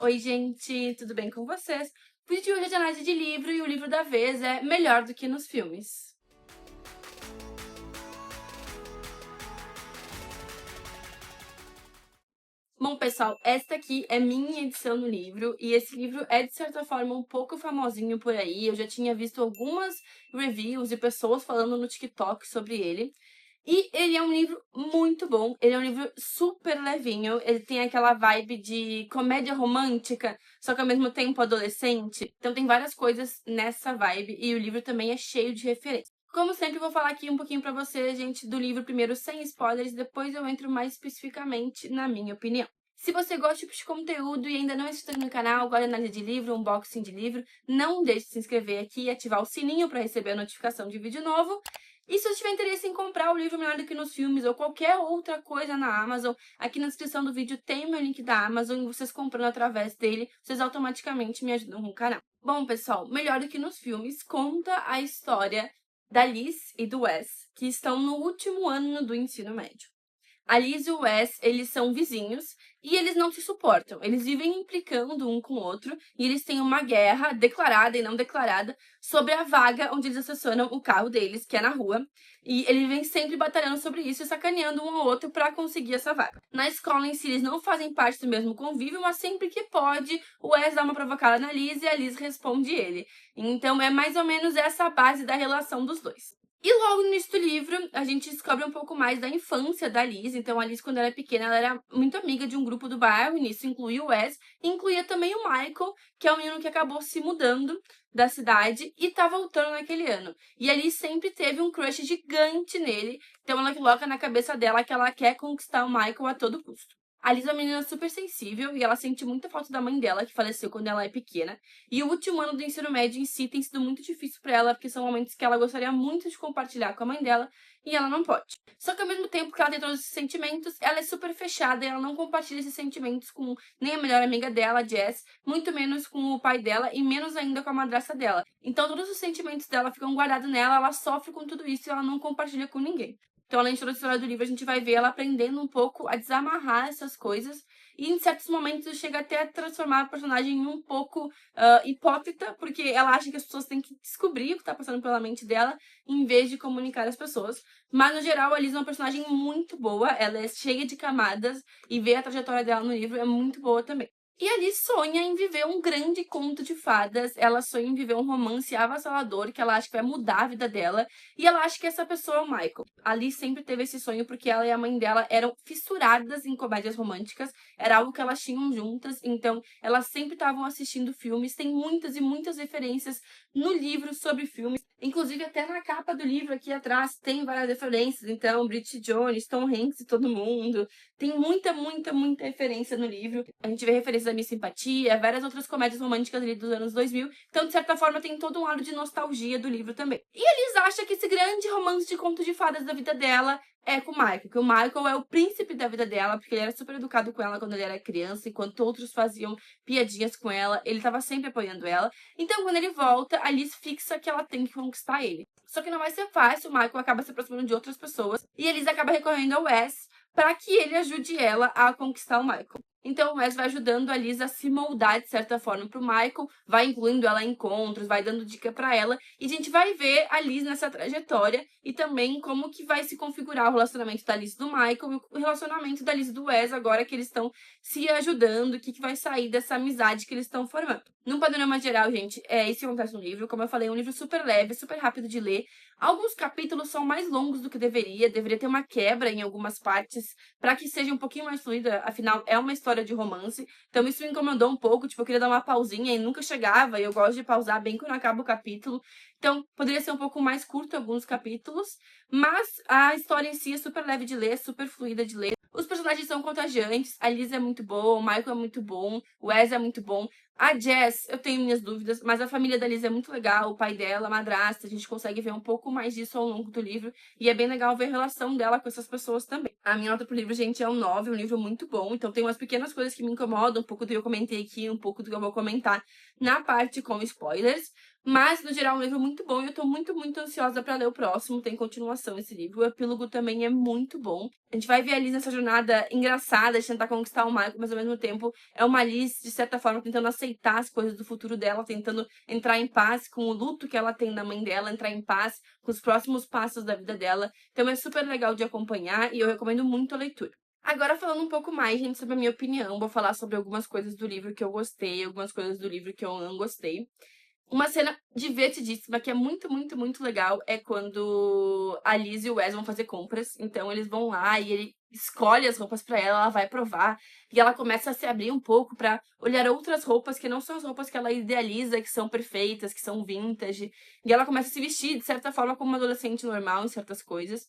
Oi, gente, tudo bem com vocês? O vídeo de hoje é de análise de livro e o livro da vez é Melhor do que nos Filmes. Bom, pessoal, esta aqui é minha edição no livro e esse livro é, de certa forma, um pouco famosinho por aí. Eu já tinha visto algumas reviews de pessoas falando no TikTok sobre ele. E ele é um livro muito bom, ele é um livro super levinho, ele tem aquela vibe de comédia romântica, só que ao mesmo tempo adolescente. Então tem várias coisas nessa vibe e o livro também é cheio de referências. Como sempre, eu vou falar aqui um pouquinho pra vocês, gente, do livro primeiro sem spoilers, depois eu entro mais especificamente na minha opinião. Se você gosta desse tipo de conteúdo e ainda não é inscrito no canal, gosta de análise de livro, unboxing de livro, não deixe de se inscrever aqui e ativar o sininho para receber a notificação de vídeo novo. E se você tiver interesse em comprar o livro Melhor do que nos Filmes ou qualquer outra coisa na Amazon, aqui na descrição do vídeo tem o meu link da Amazon e vocês comprando através dele, vocês automaticamente me ajudam com o canal. Bom, pessoal, Melhor do que nos Filmes conta a história da Liz e do Wes, que estão no último ano do ensino médio. A Liz e o Wes, eles são vizinhos e eles não se suportam. Eles vivem implicando um com o outro e eles têm uma guerra declarada e não declarada sobre a vaga onde eles estacionam o carro deles, que é na rua. E eles vêm sempre batalhando sobre isso e sacaneando um ao outro para conseguir essa vaga. Na escola em si, eles não fazem parte do mesmo convívio, mas sempre que pode, o Wes dá uma provocada na Liz e a Liz responde ele. Então é mais ou menos essa a base da relação dos dois. E logo no início do livro, a gente descobre um pouco mais da infância da Liz. Então, a Liz, quando era pequena, ela era muito amiga de um grupo do bairro, e nisso incluía o Wes, e incluía também o Michael, que é o menino que acabou se mudando da cidade e tá voltando naquele ano. E a Liz sempre teve um crush gigante nele, então ela coloca na cabeça dela que ela quer conquistar o Michael a todo custo. A Liz é uma menina super sensível e ela sente muita falta da mãe dela, que faleceu quando ela é pequena. E o último ano do ensino médio em si tem sido muito difícil pra ela, porque são momentos que ela gostaria muito de compartilhar com a mãe dela e ela não pode. Só que ao mesmo tempo que ela tem todos esses sentimentos, ela é super fechada e ela não compartilha esses sentimentos com nem a melhor amiga dela, a Jess, muito menos com o pai dela e menos ainda com a madrasta dela. Então todos os sentimentos dela ficam guardados nela, ela sofre com tudo isso e ela não compartilha com ninguém. Então, além de toda a história do livro, a gente vai ver ela aprendendo um pouco a desamarrar essas coisas. E em certos momentos chega até a transformar a personagem em um pouco hipócrita, porque ela acha que as pessoas têm que descobrir o que tá passando pela mente dela, em vez de comunicar às pessoas. Mas, no geral, a Liz é uma personagem muito boa, ela é cheia de camadas, e ver a trajetória dela no livro é muito boa também. E a Liz sonha em viver um grande conto de fadas, ela sonha em viver um romance avassalador que ela acha que vai mudar a vida dela, e ela acha que essa pessoa é o Michael. A Liz sempre teve esse sonho porque ela e a mãe dela eram fissuradas em comédias românticas, era algo que elas tinham juntas, então elas sempre estavam assistindo filmes, tem muitas e muitas referências no livro sobre filmes, inclusive até na capa do livro aqui atrás tem várias referências, então Bridget Jones, Tom Hanks e todo mundo, tem muita referência no livro. A gente vê referências a Miss Simpatia, várias outras comédias românticas ali dos anos 2000. Então, de certa forma, tem todo um lado de nostalgia do livro também. E a Liz acha que esse grande romance de conto de fadas da vida dela é com o Michael, que o Michael é o príncipe da vida dela, porque ele era super educado com ela quando ele era criança, enquanto outros faziam piadinhas com ela, ele tava sempre apoiando ela. Então, quando ele volta, a Liz fixa que ela tem que conquistar ele. Só que não vai ser fácil, o Michael acaba se aproximando de outras pessoas, e a Liz acaba recorrendo ao Wes para que ele ajude ela a conquistar o Michael. Então o Wes vai ajudando a Liz a se moldar de certa forma pro Michael, vai incluindo ela em encontros, vai dando dica pra ela, e a gente vai ver a Liz nessa trajetória e também como que vai se configurar o relacionamento da Liz e do Michael e o relacionamento da Liz e do Wes agora que eles estão se ajudando, o que vai sair dessa amizade que eles estão formando. Num panorama geral, gente, é isso que acontece no livro. Como eu falei, é um livro super leve, super rápido de ler. Alguns capítulos são mais longos do que deveria ter uma quebra em algumas partes para que seja um pouquinho mais fluida, afinal é uma história de romance, então isso me incomodou um pouco, tipo, eu queria dar uma pausinha e nunca chegava, e eu gosto de pausar bem quando acaba o capítulo, então poderia ser um pouco mais curto alguns capítulos, mas a história em si é super leve de ler, super fluida de ler. Os personagens são contagiantes, a Liz é muito boa, o Michael é muito bom, o Wes é muito bom. A Jess, eu tenho minhas dúvidas, mas a família da Liz é muito legal, o pai dela, a madrasta, a gente consegue ver um pouco mais disso ao longo do livro, e é bem legal ver a relação dela com essas pessoas também. A minha nota pro livro, gente, é um 9, um livro muito bom, então tem umas pequenas coisas que me incomodam, um pouco do que eu comentei aqui, um pouco do que eu vou comentar na parte com spoilers, mas, no geral, é um livro muito bom e eu tô muito ansiosa pra ler o próximo. Tem continuação esse livro. O epílogo também é muito bom. A gente vai ver a Liz nessa jornada engraçada de tentar conquistar o Michael, mas ao mesmo tempo é uma Liz, de certa forma, tentando aceitar as coisas do futuro dela, tentando entrar em paz com o luto que ela tem da mãe dela, entrar em paz com os próximos passos da vida dela. Então é super legal de acompanhar e eu recomendo muito a leitura. Agora, falando um pouco mais, gente, sobre a minha opinião, vou falar sobre algumas coisas do livro que eu gostei, algumas coisas do livro que eu não gostei. Uma cena divertidíssima, que é muito, muito, muito legal, é quando a Liz e o Wes vão fazer compras. Então eles vão lá e ele escolhe as roupas pra ela vai provar. E ela começa a se abrir um pouco pra olhar outras roupas que não são as roupas que ela idealiza, que são perfeitas, que são vintage. E ela começa a se vestir, de certa forma, como uma adolescente normal em certas coisas.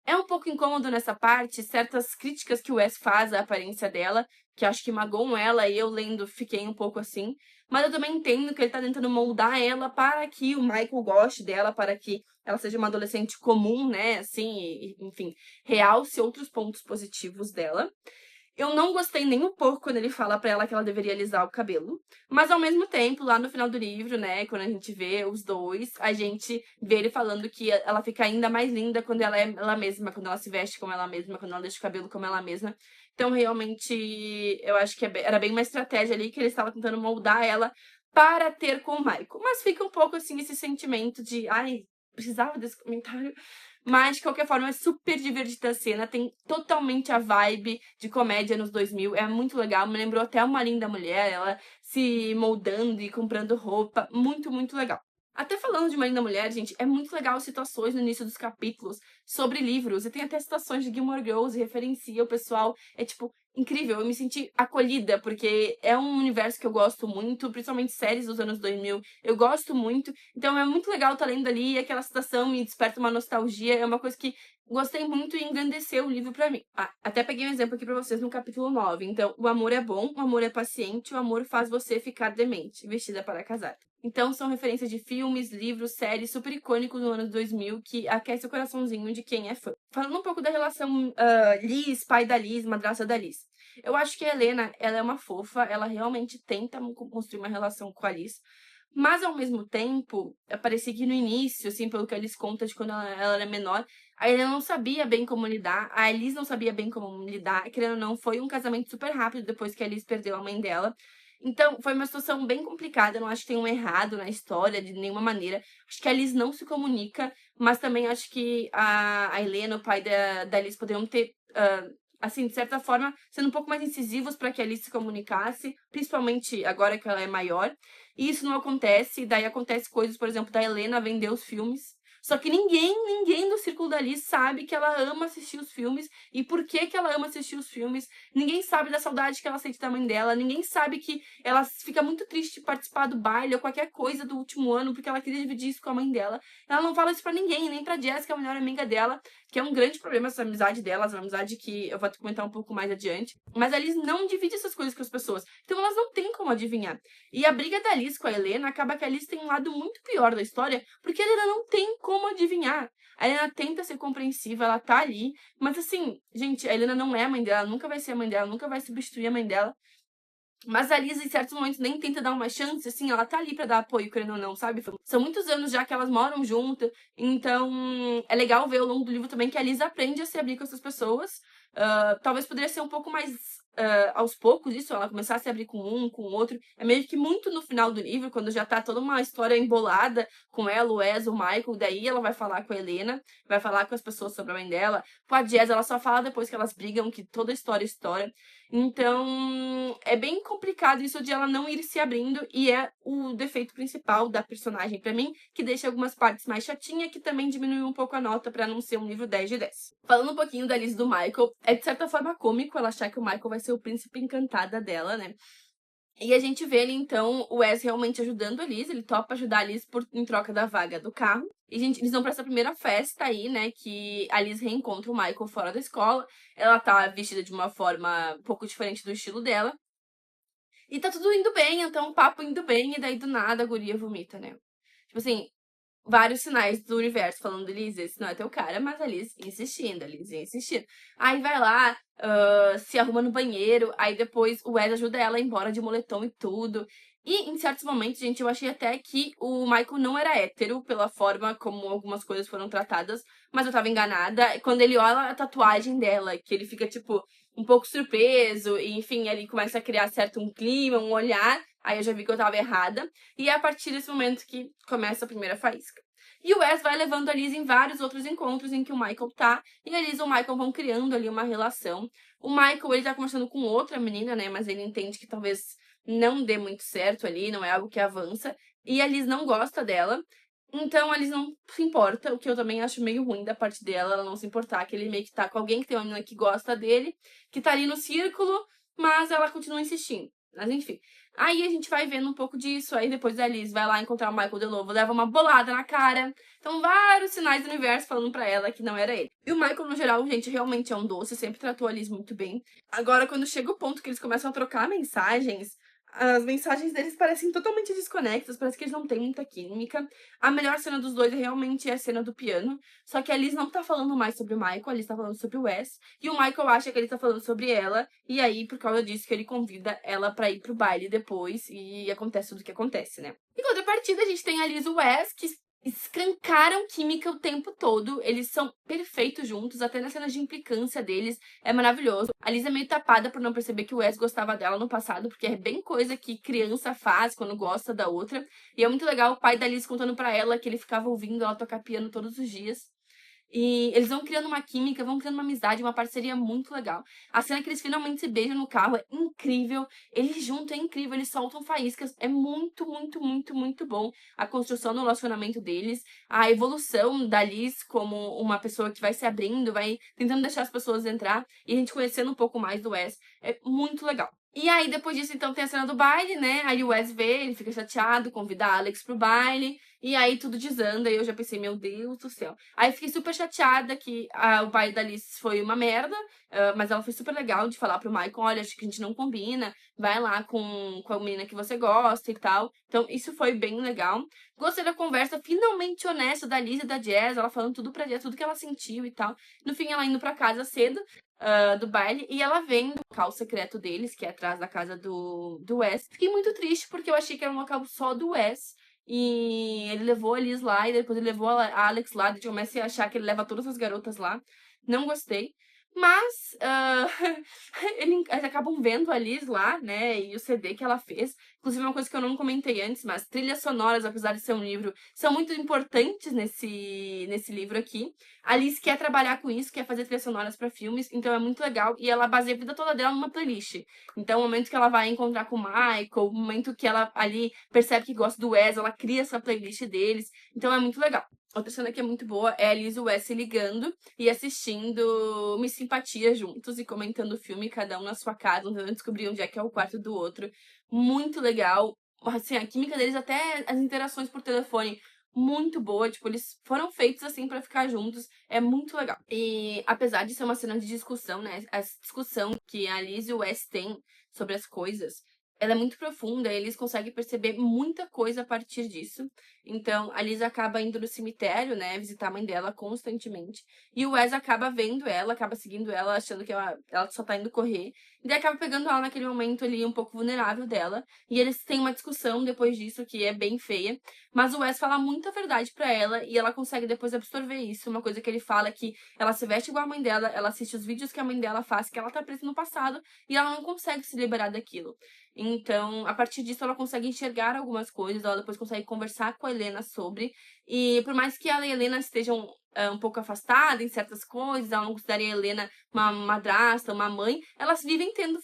É um pouco incômodo nessa parte, certas críticas que o Wes faz à aparência dela, que acho que magoam ela, e eu lendo fiquei um pouco assim. Mas eu também entendo que ele tá tentando moldar ela para que o Michael goste dela, para que ela seja uma adolescente comum, né, assim, enfim, realce outros pontos positivos dela. Eu não gostei nem um pouco quando ele fala pra ela que ela deveria alisar o cabelo. Mas ao mesmo tempo, lá no final do livro, né, quando a gente vê os dois, a gente vê ele falando que ela fica ainda mais linda quando ela é ela mesma, quando ela se veste como ela mesma, quando ela deixa o cabelo como ela mesma. Então, realmente, eu acho que era bem uma estratégia ali que ele estava tentando moldar ela para ter com o Michael. Mas fica um pouco assim esse sentimento de, ai, precisava desse comentário. Mas, de qualquer forma, é super divertida a cena. Tem totalmente a vibe de comédia nos 2000. É muito legal. Me lembrou até Uma Linda Mulher. Ela se moldando e comprando roupa. Muito, muito legal. Até falando de Uma Linda Mulher, gente, é muito legal as citações no início dos capítulos sobre livros. E tem até citações de Gilmore Girls e referencia o pessoal. É, tipo, incrível. Eu me senti acolhida, porque é um universo que eu gosto muito, principalmente séries dos anos 2000. Eu gosto muito. Então é muito legal estar lendo ali e aquela citação me desperta uma nostalgia. É uma coisa que gostei muito e engrandeceu o livro pra mim. Até peguei um exemplo aqui pra vocês no capítulo 9. Então, o amor é bom, o amor é paciente, o amor faz você ficar demente, vestida para casar. Então, são referências de filmes, livros, séries super icônicos no ano 2000 que aquece o coraçãozinho de quem é fã. Falando um pouco da relação Liz, pai da Liz, madrasta da Liz. Eu acho que a Helena, ela é uma fofa, ela realmente tenta construir uma relação com a Liz. Mas, ao mesmo tempo, parecia que no início, assim, pelo que a Liz conta de quando ela era menor, a Helena não sabia bem como lidar, a Liz não sabia bem como lidar, querendo ou não, foi um casamento super rápido depois que a Liz perdeu a mãe dela. Então, foi uma situação bem complicada. Eu não acho que tem um errado na história de nenhuma maneira. Acho que a Liz não se comunica, mas também acho que a Helena, o pai da Liz, poderiam ter, assim, de certa forma, sendo um pouco mais incisivos para que a Liz se comunicasse, principalmente agora que ela é maior. E isso não acontece, e daí acontece coisas, por exemplo, da Helena vender os filmes. Só que ninguém do círculo da Liz sabe que ela ama assistir os filmes e por que que ela ama assistir os filmes. Ninguém sabe da saudade que ela sente da mãe dela, ninguém sabe que ela fica muito triste de participar do baile ou qualquer coisa do último ano porque ela queria dividir isso com a mãe dela. Ela não fala isso pra ninguém, nem pra Jessica, a melhor amiga dela, que é um grande problema essa amizade delas, uma amizade que eu vou comentar um pouco mais adiante. Mas a Liz não divide essas coisas com as pessoas, então elas não têm como adivinhar. E a briga da Liz com a Helena acaba que a Liz tem um lado muito pior da história, porque a Helena não tem como adivinhar. A Helena tenta ser compreensiva, ela tá ali, mas assim, gente, a Helena não é a mãe dela, nunca vai ser a mãe dela, nunca vai substituir a mãe dela. Mas a Liz, em certos momentos, nem tenta dar uma chance, assim, ela tá ali pra dar apoio, querendo ou não, sabe? São muitos anos já que elas moram juntas, então é legal ver ao longo do livro também que a Liz aprende a se abrir com essas pessoas. Talvez poderia ser um pouco mais aos poucos isso, ela começar a se abrir com um, com o outro. É meio que muito no final do livro, quando já tá toda uma história embolada com ela, o Wes, o Michael, daí ela vai falar com a Helena, vai falar com as pessoas sobre a mãe dela. Com a Jazz, ela só fala depois que elas brigam, que toda história é história. Então, é bem complicado isso de ela não ir se abrindo, e é o defeito principal da personagem pra mim, que deixa algumas partes mais chatinhas, que também diminui um pouco a nota pra não ser um livro 10 de 10. Falando um pouquinho da Liz do Michael, é de certa forma cômico ela achar que o Michael vai ser o príncipe encantado dela, né? E a gente vê ali, então, o Wes realmente ajudando a Liz, ele topa ajudar a Liz em troca da vaga do carro. E, gente, eles vão pra essa primeira festa aí, né, que a Liz reencontra o Michael fora da escola. Ela tá vestida de uma forma um pouco diferente do estilo dela. E tá tudo indo bem, então o papo indo bem, e daí do nada a guria vomita, né? Tipo assim, vários sinais do universo falando, Liz, esse não é teu cara, mas a Liz insistindo, a Liz insistindo. Aí vai lá, se arruma no banheiro, aí depois o Wes ajuda ela a ir embora de moletom e tudo. E em certos momentos, gente, eu achei até que o Michael não era hétero, pela forma como algumas coisas foram tratadas, mas eu tava enganada. Quando ele olha a tatuagem dela, que ele fica, tipo, um pouco surpreso, e enfim, ele começa a criar certo um clima, um olhar, aí eu já vi que eu tava errada. E é a partir desse momento que começa a primeira faísca. E o Wes vai levando a Liz em vários outros encontros em que o Michael tá, e a Liz e o Michael vão criando ali uma relação. O Michael, ele tá conversando com outra menina, né, mas ele entende que talvez não dê muito certo ali, não é algo que avança, e a Liz não gosta dela, então a Liz não se importa, o que eu também acho meio ruim da parte dela, ela não se importar, que ele meio que tá com alguém que tem uma menina que gosta dele, que tá ali no círculo, mas ela continua insistindo. Mas enfim. Aí a gente vai vendo um pouco disso, aí depois a Liz vai lá encontrar o Michael de novo, leva uma bolada na cara. Então, vários sinais do universo falando pra ela que não era ele. E o Michael, no geral, gente, realmente é um doce, sempre tratou a Liz muito bem. Agora, quando chega o ponto que eles começam a trocar mensagens, as mensagens deles parecem totalmente desconexas, parece que eles não têm muita química. A melhor cena dos dois realmente é a cena do piano, só que a Liz não tá falando mais sobre o Michael, a Liz tá falando sobre o Wes, e o Michael acha que ele tá falando sobre ela, e aí, por causa disso, que ele convida ela pra ir pro baile depois, e acontece tudo o que acontece, né? Em contrapartida, a gente tem a Liz e o Wes, que escancaram química o tempo todo. Eles são perfeitos juntos, até nas cenas de implicância deles. É maravilhoso. A Liz é meio tapada por não perceber que o Wes gostava dela no passado, porque é bem coisa que criança faz quando gosta da outra. E é muito legal o pai da Liz contando pra ela que ele ficava ouvindo ela tocar piano todos os dias. E eles vão criando uma química, vão criando uma amizade, uma parceria muito legal. A cena que eles finalmente se beijam no carro é incrível. Eles juntos é incrível, eles soltam faíscas. É muito, muito, muito, muito bom a construção do relacionamento deles. A evolução da Liz como uma pessoa que vai se abrindo, vai tentando deixar as pessoas entrar. E a gente conhecendo um pouco mais do Wes. É muito legal. E aí, depois disso, então, tem a cena do baile, né? Aí o Wes vê, ele fica chateado, convida a Alex pro baile. E aí tudo desanda, e eu já pensei, meu Deus do céu. Aí fiquei super chateada que o pai da Alice foi uma merda, mas ela foi super legal de falar pro Michael, olha, acho que a gente não combina, vai lá com a menina que você gosta e tal. Então isso foi bem legal. Gostei da conversa finalmente honesta da Alice e da Jazz, ela falando tudo pra Jazz, tudo que ela sentiu e tal. No fim, ela indo pra casa cedo, do baile, e ela vendo o local secreto deles, que é atrás da casa do Wes. Fiquei muito triste, porque eu achei que era um local só do Wes. E ele levou a Liz lá, e depois ele levou a Alex lá, e eu comecei a achar que ele leva todas as garotas lá. Não gostei. Mas eles acabam vendo a Liz lá, né, e o CD que ela fez. Inclusive, uma coisa que eu não comentei antes, mas trilhas sonoras, apesar de ser um livro, são muito importantes nesse livro aqui. A Liz quer trabalhar com isso, quer fazer trilhas sonoras para filmes, então é muito legal. E ela baseia a vida toda dela numa playlist. Então, o momento que ela vai encontrar com o Michael, o momento que ela ali percebe que gosta do Wes, ela cria essa playlist deles. Então, é muito legal. Outra cena que é muito boa é a Liz e o Wes se ligando e assistindo Miss Simpatia juntos e comentando o filme, cada um na sua casa, tentando descobrir onde é que é o quarto do outro. Muito legal. Assim, a química deles, até as interações por telefone, muito boa. Tipo, eles foram feitos assim pra ficar juntos. É muito legal. E apesar de ser uma cena de discussão, né? A discussão que a Liz e o Wes têm sobre as coisas, ela é muito profunda, eles conseguem perceber muita coisa a partir disso. Então, a Liz acaba indo no cemitério, né, visitar a mãe dela constantemente. E o Wes acaba vendo ela, acaba seguindo ela, achando que ela só tá indo correr. E daí acaba pegando ela naquele momento ali um pouco vulnerável dela. E eles têm uma discussão depois disso que é bem feia. Mas o Wes fala muita verdade pra ela e ela consegue depois absorver isso. Uma coisa que ele fala é que ela se veste igual a mãe dela, ela assiste os vídeos que a mãe dela faz, que ela tá presa no passado e ela não consegue se liberar daquilo. Então, a partir disso, ela consegue enxergar algumas coisas, ela depois consegue conversar com a Helena sobre. E por mais que ela e a Helena estejam um pouco afastadas em certas coisas, ela não considera a Helena uma madrasta, uma mãe, elas vivem tendo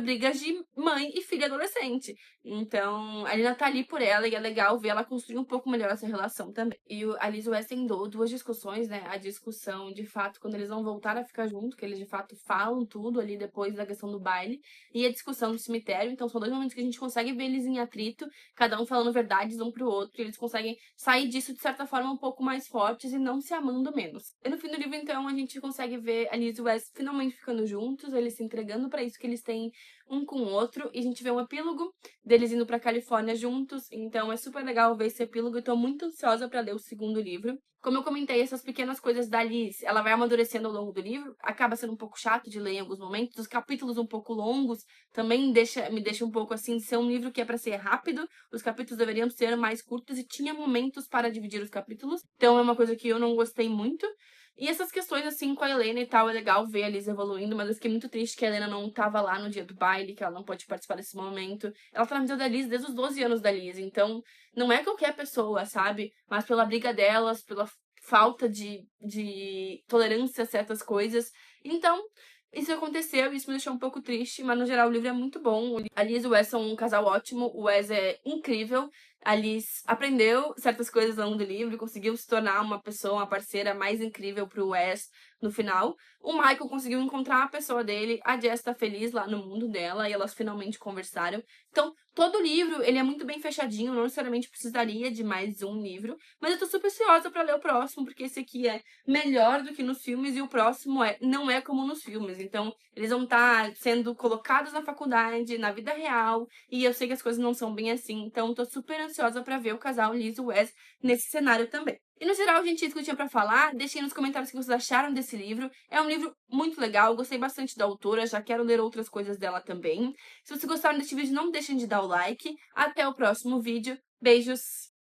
brigas de mãe e filha adolescente. Então, a Helena tá ali por ela e é legal ver ela construir um pouco melhor essa relação também. E a Liz e o Wes têm duas discussões, né? A discussão, de fato, quando eles vão voltar a ficar juntos, que eles de fato falam tudo ali depois da questão do baile, e a discussão do cemitério. Então, são dois momentos que a gente consegue ver eles em atrito, cada um falando verdades um pro outro, e eles conseguem sair disso de certa forma um pouco mais fortes e não se amando menos. E no fim do livro, então, a gente consegue ver a Liz e o Wes finalmente ficando juntos, eles se entregando pra isso que eles têm um com o outro, e a gente vê um epílogo deles indo pra Califórnia juntos, então é super legal ver esse epílogo e tô muito ansiosa pra ler o segundo livro. Como eu comentei, essas pequenas coisas da Liz, ela vai amadurecendo ao longo do livro, acaba sendo um pouco chato de ler em alguns momentos, os capítulos um pouco longos também me deixa um pouco assim, de ser um livro que é pra ser rápido, os capítulos deveriam ser mais curtos e tinha momentos para dividir os capítulos, então é uma coisa que eu não gostei muito. E essas questões, assim, com a Helena e tal, é legal ver a Liz evoluindo, mas eu fiquei muito triste que a Helena não tava lá no dia do baile, que ela não pôde participar desse momento. Ela tá na vida da Liz desde os 12 anos da Liz, então não é qualquer pessoa, sabe? Mas pela briga delas, pela falta de tolerância a certas coisas. Então, isso aconteceu e isso me deixou um pouco triste, mas no geral o livro é muito bom. A Liz e o Wes são um casal ótimo, o Wes é incrível. A Liz aprendeu certas coisas ao longo do livro, conseguiu se tornar uma pessoa, uma parceira mais incrível pro Wes no final. O Michael conseguiu encontrar a pessoa dele, a Jess tá feliz lá no mundo dela e elas finalmente conversaram. Então, todo o livro, ele é muito bem fechadinho, não necessariamente precisaria de mais um livro, mas eu tô super ansiosa pra ler o próximo, porque esse aqui é melhor do que nos filmes e o próximo não é como nos filmes. Então, eles vão estar sendo colocados na faculdade, na vida real, e eu sei que as coisas não são bem assim, então tô super ansiosa pra ver o casal Liz e Wes nesse cenário também. E no geral, gente, é isso que eu tinha pra falar. Deixem nos comentários o que vocês acharam desse livro. É um livro muito legal, eu gostei bastante da autora, já quero ler outras coisas dela também. Se vocês gostaram desse vídeo, não deixem de dar o like. Até o próximo vídeo. Beijos!